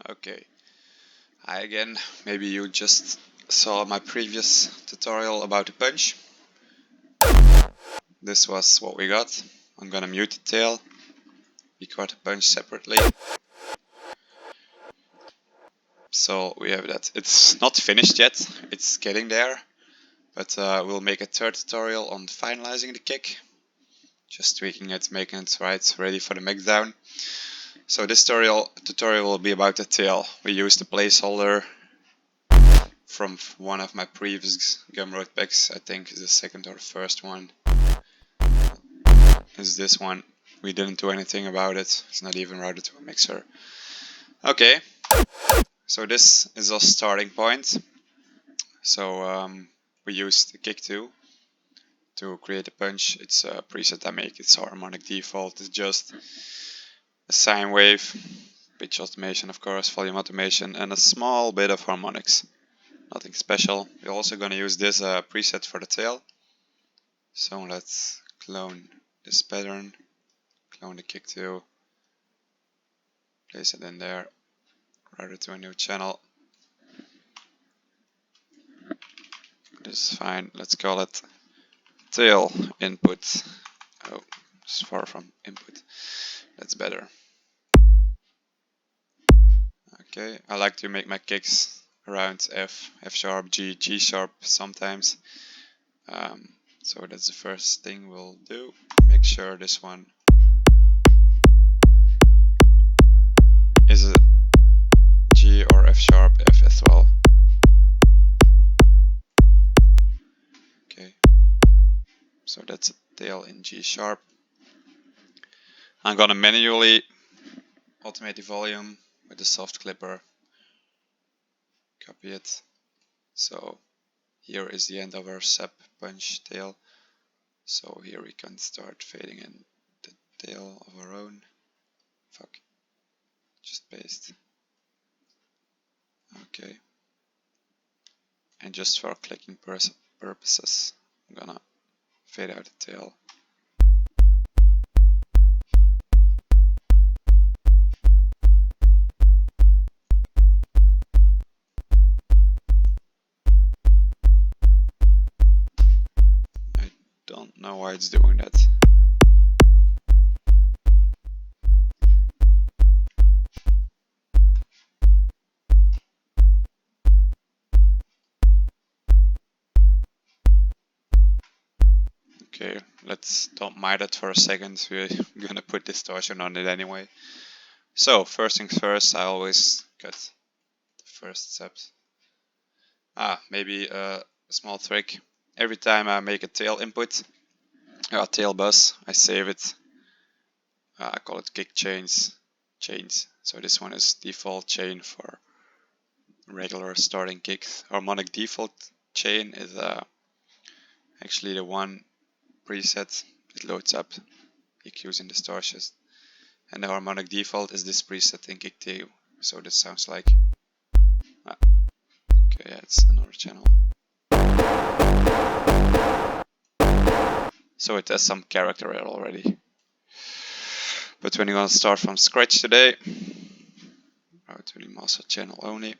Okay, hi again. Maybe you just saw my previous tutorial about the punch. This was what we got. I'm gonna mute the tail. We got the punch separately. So we have that. It's not finished yet, it's getting there. But we'll make a third tutorial on finalizing the kick. Just tweaking it, making it right, ready for the mixdown. So this tutorial will be about the tail. We used a placeholder from one of my previous Gumroad packs. I think is the second or the first one. Is this one. We didn't do anything about it. It's not even routed to a mixer. Okay, so this is our starting point. So we used the kick 2 to create a punch. It's a preset I make. It's harmonic default. It's just a sine wave, pitch automation of course, volume automation, and a small bit of harmonics. Nothing special. We're also going to use this preset for the tail. So let's clone this pattern, clone the kick 2, place it in there, route it to a new channel. This is fine. Let's call it tail input. Oh, it's far from input. That's better. Okay, I like to make my kicks around F, F sharp, G, G sharp sometimes. So that's the first thing we'll do. Make sure this one is a G or F sharp, F as well. Okay, so that's a tail in G sharp. I'm gonna manually automate the volume with the soft clipper. Copy it. So here is the end of our sap punch tail. So here we can start fading in the tail of our own. Fuck. Just paste. Okay. And just for clicking purposes, I'm gonna fade out the tail. I don't know why it's doing that. Okay, let's don't mind it for a second. We're gonna put distortion on it anyway. So first things first, I always cut the first steps. Maybe a small trick. Every time I make a tail input, a tail bus, I save it. I call it kick chains. So this one is default chain for regular starting kicks. Harmonic default chain is actually the one preset. It loads up EQs and distortions. And the harmonic default is this preset in kick 2. So this sounds like... okay, yeah, it's another channel. So it has some character already. But when you're gonna start from scratch today, route to the master channel only.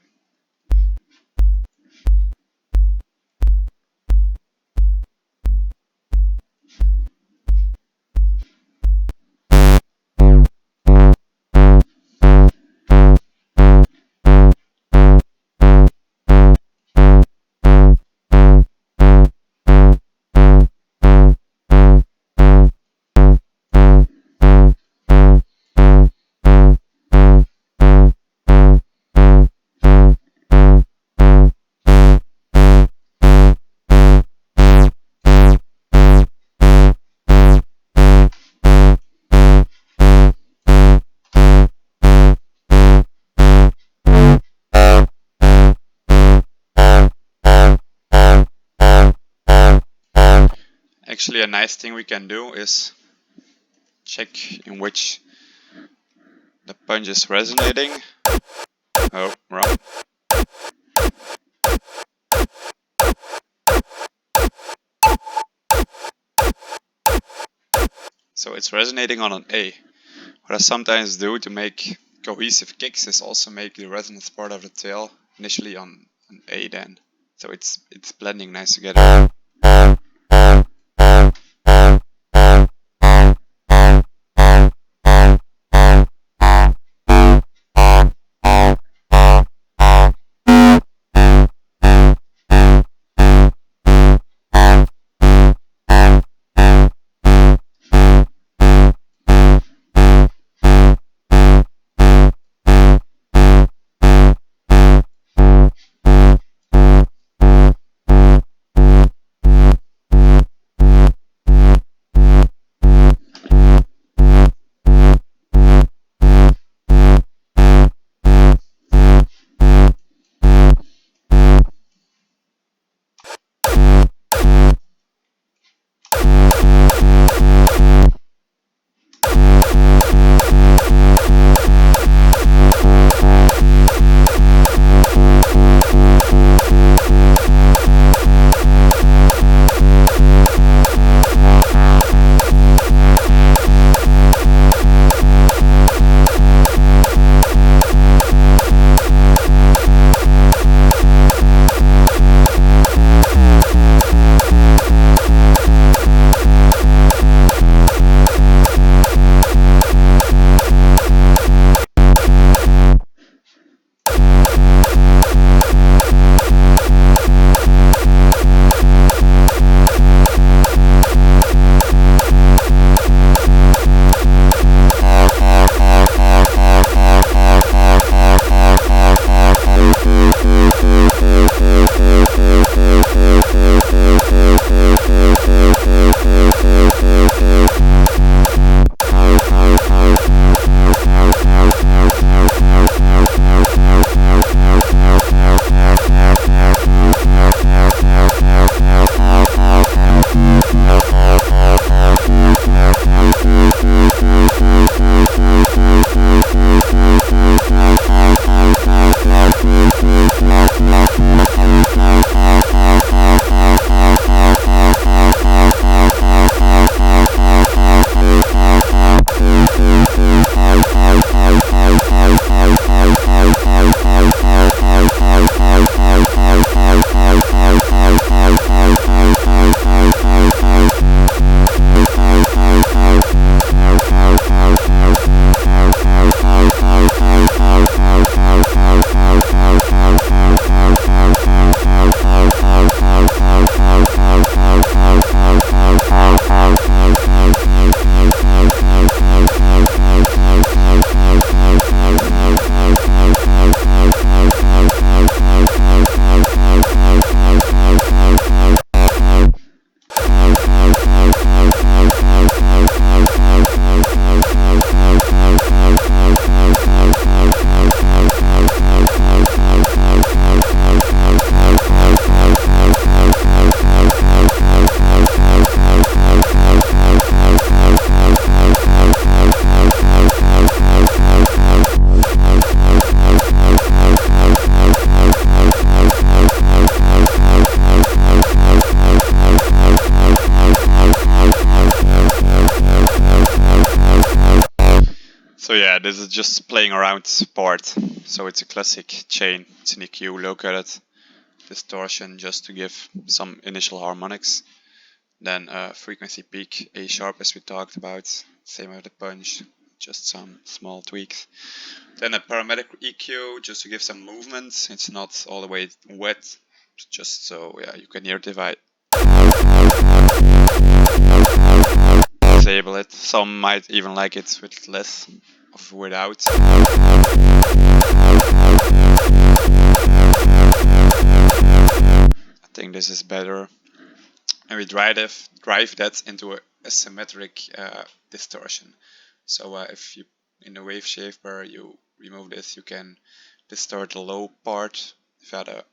Actually, a nice thing we can do is check in which the punch is resonating. Oh, wrong. So it's resonating on an A. What I sometimes do to make cohesive kicks is also make the resonance part of the tail initially on an A then. So it's blending nice together. So yeah, this is just playing around part. So it's a classic chain. It's an EQ, low cut, distortion just to give some initial harmonics. Then frequency peak, A sharp as we talked about. Same with the punch, just some small tweaks. Then a parametric EQ just to give some movement. It's not all the way wet, just so yeah you can hear divide. Disable it. Some might even like it with less of without. I think this is better. And we drive that into a symmetric distortion. So if you in the wave shaper you remove this, you can distort the low part via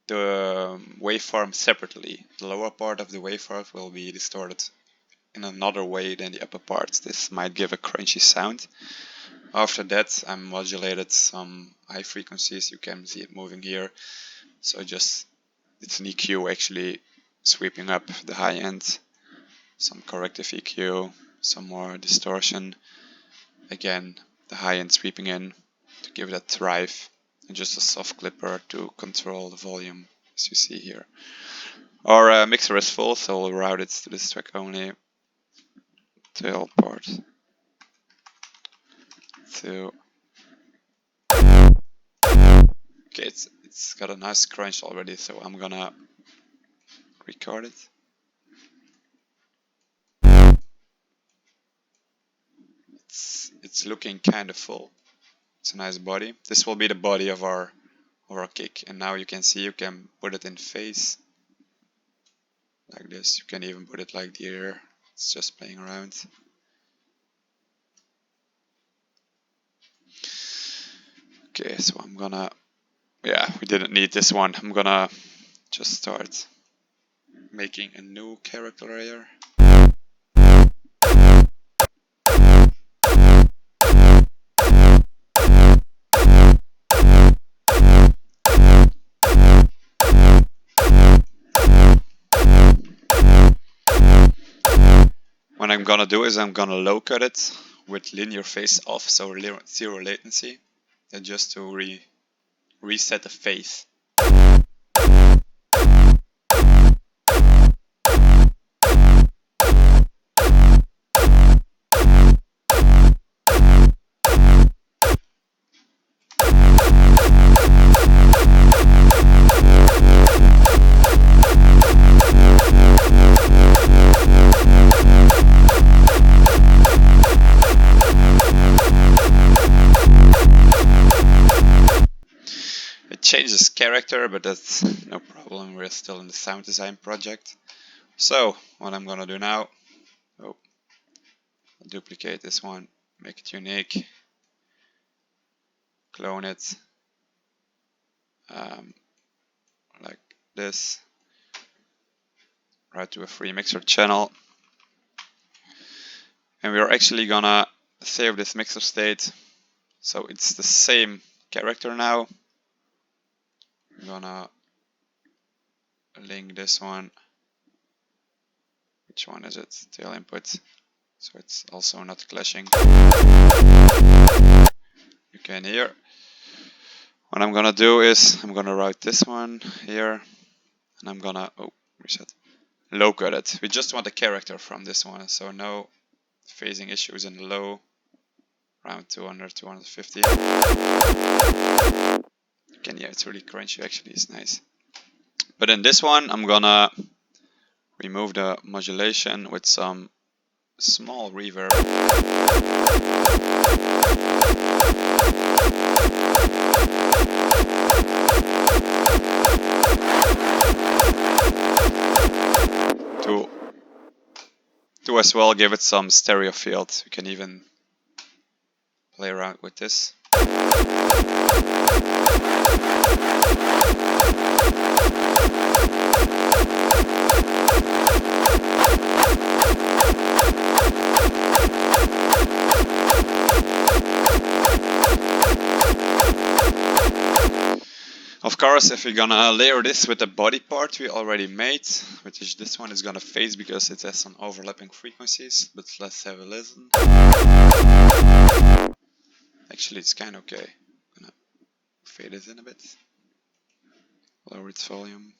the waveform separately. The lower part of the waveform will be distorted in another way than the upper part. This might give a crunchy sound. After that I modulated some high frequencies, you can see it moving here. So just it's an EQ actually sweeping up the high end, some corrective EQ, some more distortion. Again, the high-end sweeping in to give that drive, and just a soft clipper to control the volume, as you see here. Our mixer is full, so we'll route it to this track only. Tail part 2. Okay, it's got a nice crunch already, so I'm gonna record it. It's looking kind of full. It's a nice body. This will be the body of our kick, and now you can see you can put it in phase like this. You can even put it like the air. It's just playing around. Okay, so I'm gonna, yeah, we didn't need this one. I'm gonna just start making a new character layer. What I'm gonna do is I'm gonna low cut it with linear phase off, so 0 latency, and just to reset the phase. Changes character, but that's no problem. We're still in the sound design project. So what I'm gonna do now, I'll duplicate this one, make it unique, clone it like this, right to a free mixer channel, and we're actually gonna save this mixer state, so it's the same character now. I'm gonna link this one. Which one is it? Tail input. So it's also not clashing. You can hear. What I'm gonna do is I'm gonna route this one here, and I'm gonna reset. Low cut it. We just want the character from this one, so no phasing issues in the low. Around 200, 250. You can hear it's really crunchy. Actually, it's nice. But in this one, I'm gonna remove the modulation with some small reverb. To as well give it some stereo field. You can even play around with this. Of course, if we're gonna layer this with the body part we already made, which is this one, is gonna phase because it has some overlapping frequencies, but let's have a listen. Actually, it's kind of okay. I'm gonna fade it in a bit, lower its volume.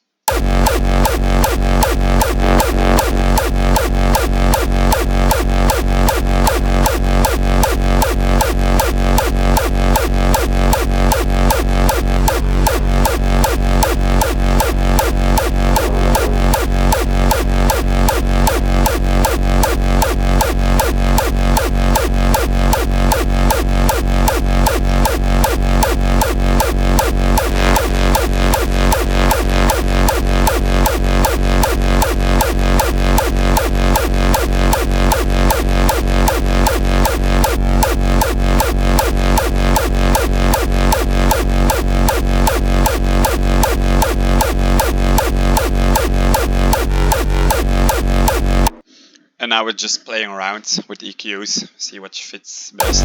And now we're just playing around with EQs, see what fits best.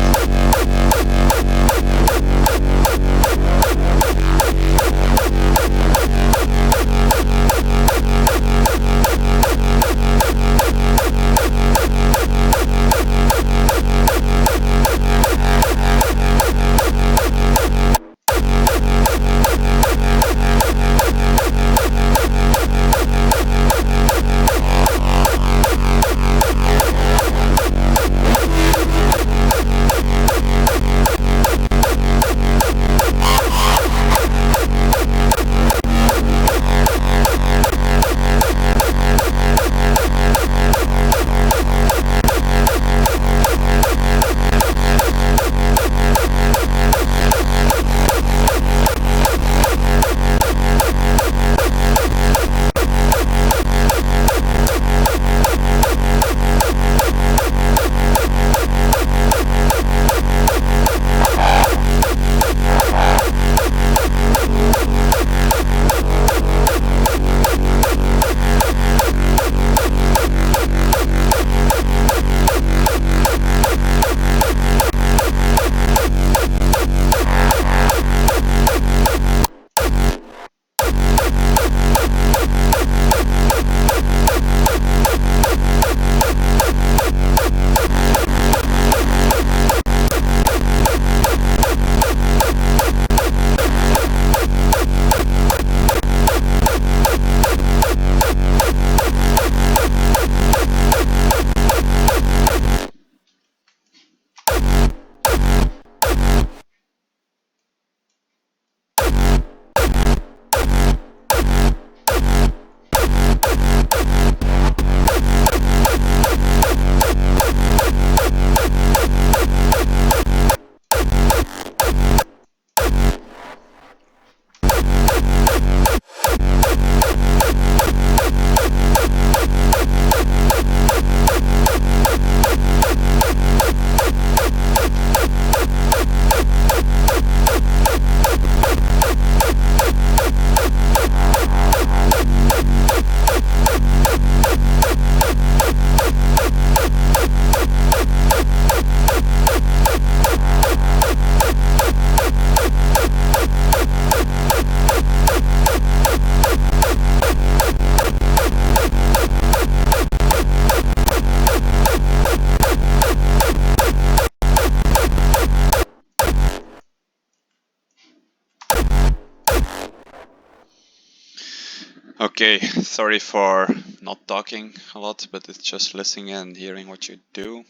Okay, sorry for not talking a lot, but it's just listening and hearing what you do.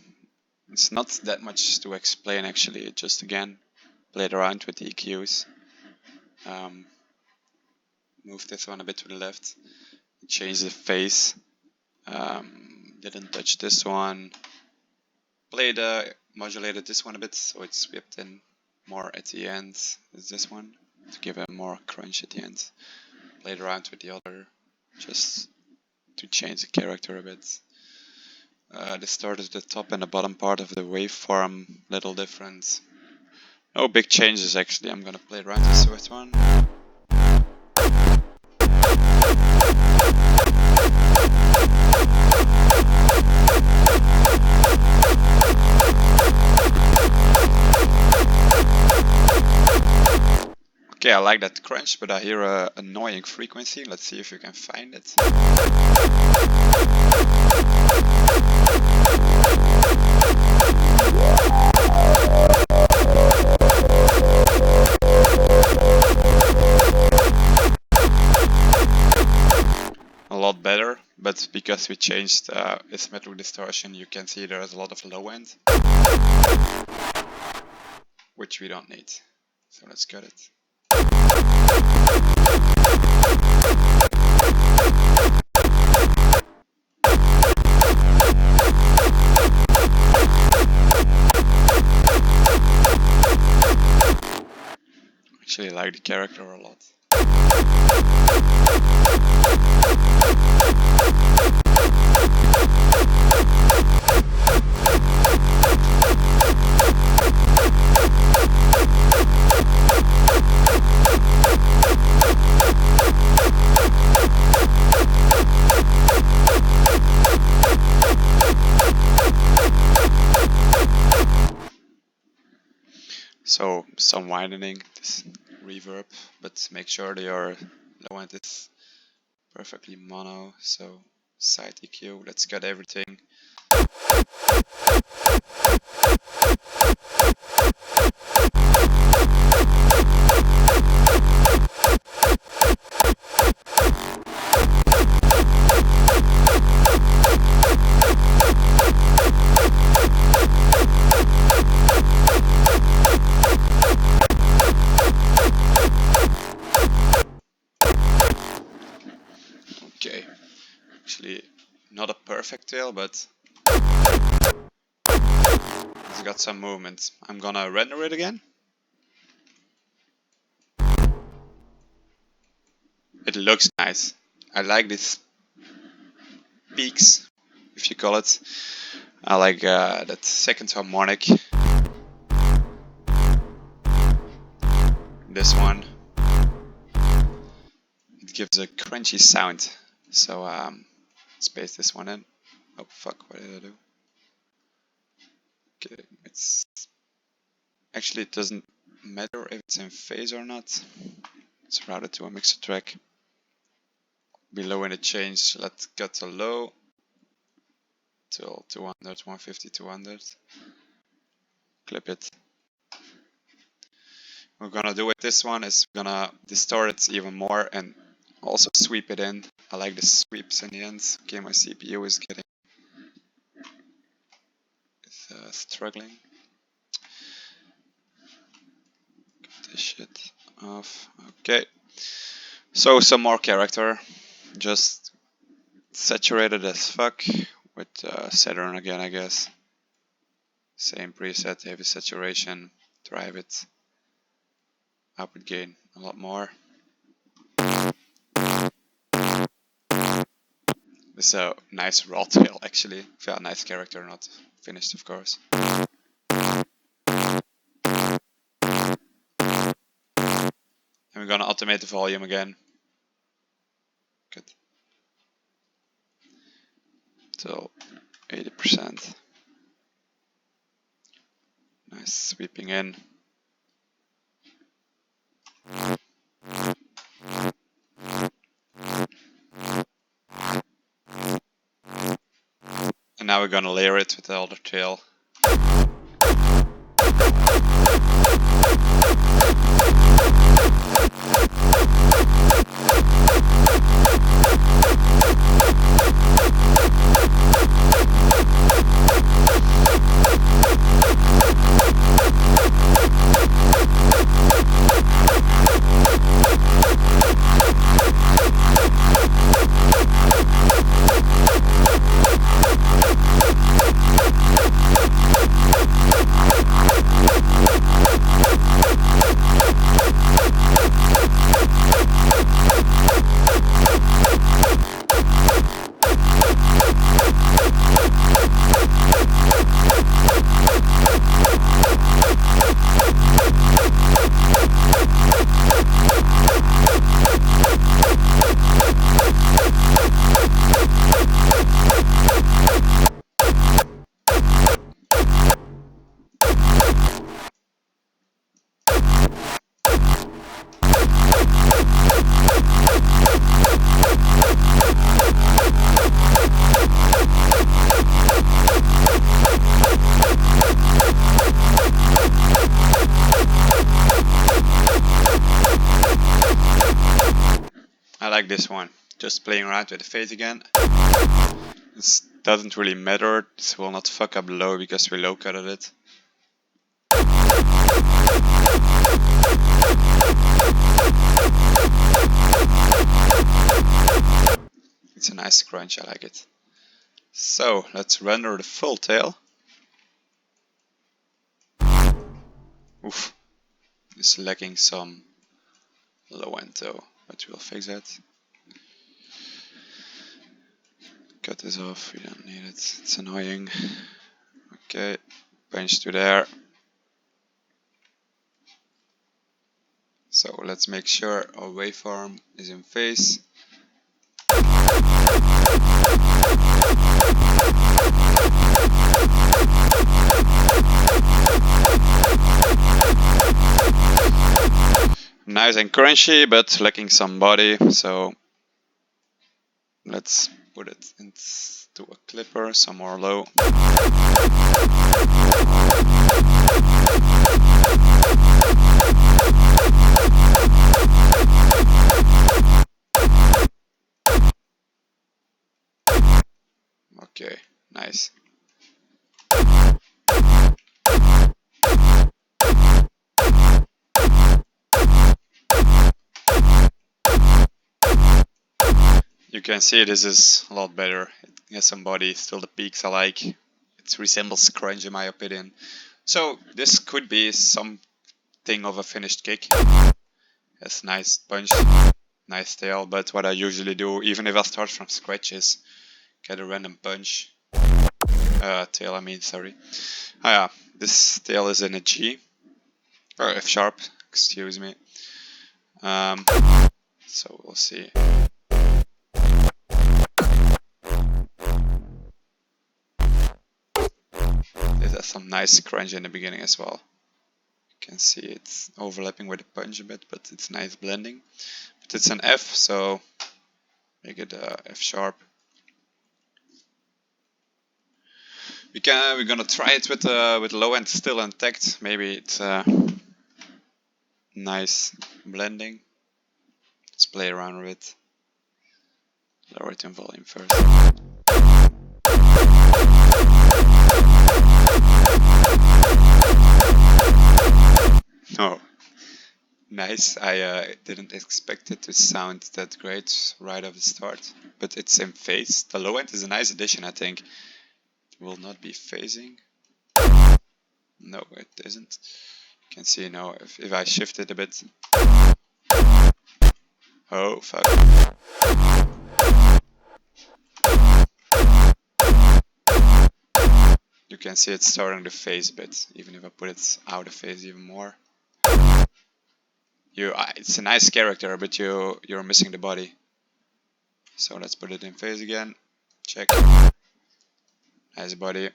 It's not that much to explain actually, just again, played around with the EQs. Move this one a bit to the left, change the phase, didn't touch this one, modulated this one a bit so it's whipped in more at the end as this one, to give it more crunch at the end. Played around with the other, just to change the character a bit. Distorted the top and the bottom part of the waveform, little different. No big changes actually, I'm gonna play around this with one. Okay, I like that crunch, but I hear a annoying frequency. Let's see if you can find it. A lot better, but because we changed asymmetric distortion, you can see there's a lot of low end, which we don't need. So let's cut it. Actually like the character a lot. So some widening, this reverb, but make sure your low end is perfectly mono. So side EQ, let's cut everything. Okay, actually not a perfect tail, but it's got some movement. I'm gonna render it again. It looks nice. I like these peaks, if you call it. I like that second harmonic. This one. It gives a crunchy sound. So let's paste this one in. Oh fuck, what did I do? Okay, it's actually, it doesn't matter if it's in phase or not. It's routed to a mixer track. Below in the change, let's cut the low till 200, 150, 200. Clip it. What we're gonna do with this one is we're gonna distort it even more and also sweep it in. I like the sweeps in the end. Okay, my CPU is getting struggling. Cut this shit off. Okay. So some more character. Just saturated as fuck with Saturn again, I guess. Same preset, heavy saturation, drive it, output gain a lot more. This is a nice Rawstyle actually. Yeah, nice character, not finished of course. And we're gonna automate the volume again. Good. Till 80%. Nice sweeping in. And now we're gonna layer it with the other tail. I like this one. Just playing around with the phase again. This doesn't really matter. This will not fuck up low because we low cutted it. It's a nice crunch, I like it. So let's render the full tail. Oof, it's lacking some low end though, but we'll fix that. Cut this off, we don't need it, it's annoying. Okay, punch to there. So let's make sure our waveform is in phase. Nice and crunchy, but lacking some body, so let's put it into a clipper, some more low. Okay, nice. You can see this is a lot better. It has some body, still the peaks I like. It resembles crunch in my opinion. So this could be something of a finished kick. Has nice punch, nice tail, but what I usually do, even if I start from scratch, is get a random punch. Tail I mean, sorry. Oh yeah, this tail is in a G. Or F sharp, excuse me. So we'll see. This has some nice crunch in the beginning as well. You can see it's overlapping with the punch a bit, but it's nice blending. But it's an F, so make it F sharp. We're gonna try it with low end still intact. Maybe it's nice blending. Let's play around with it. Lower it in volume first. Oh, nice. I didn't expect it to sound that great right off the start, but it's in phase. The low end is a nice addition, I think. It will not be phasing. No, it isn't. You can see now if I shift it a bit. Oh, fuck. You can see it's starting to phase a bit, even if I put it out of phase even more. It's a nice character, but you're missing the body. So let's put it in phase again. Check. Nice body.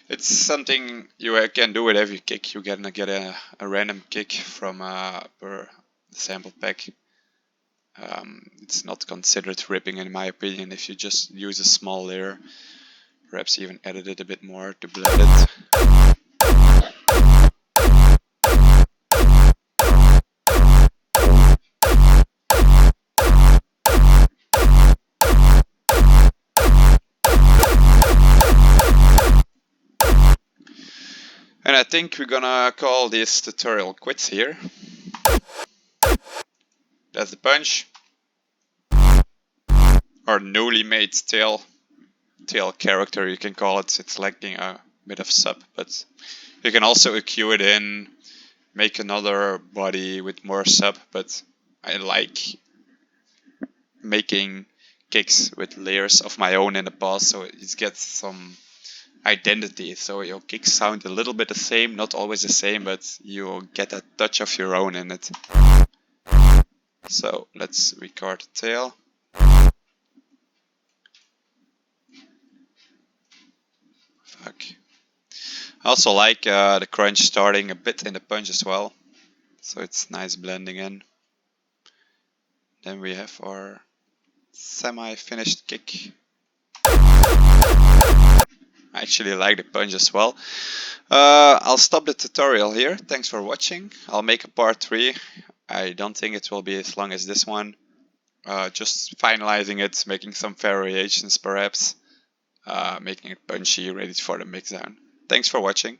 It's something you can do with every kick. You're gonna get a random kick from per sample pack. It's not considered ripping in my opinion if you just use a small layer. Perhaps even edit it a bit more to blend it. And I think we're gonna call this tutorial quits here. That's the punch. Our newly made tail character, you can call it. It's lacking a bit of sub, but you can also EQ it in, make another body with more sub, but I like making kicks with layers of my own in the past, so it gets some identity. So your kicks sound a little bit the same, not always the same, but you get a touch of your own in it. So let's record the tail. Fuck. I also like the crunch starting a bit in the punch as well, so it's nice blending in. Then we have our semi-finished kick. I actually like the punch as well. I'll stop the tutorial here. Thanks for watching. I'll make a part 3. I don't think it will be as long as this one. Just finalizing it, making some variations perhaps, making it punchy, ready for the mixdown. Thanks for watching.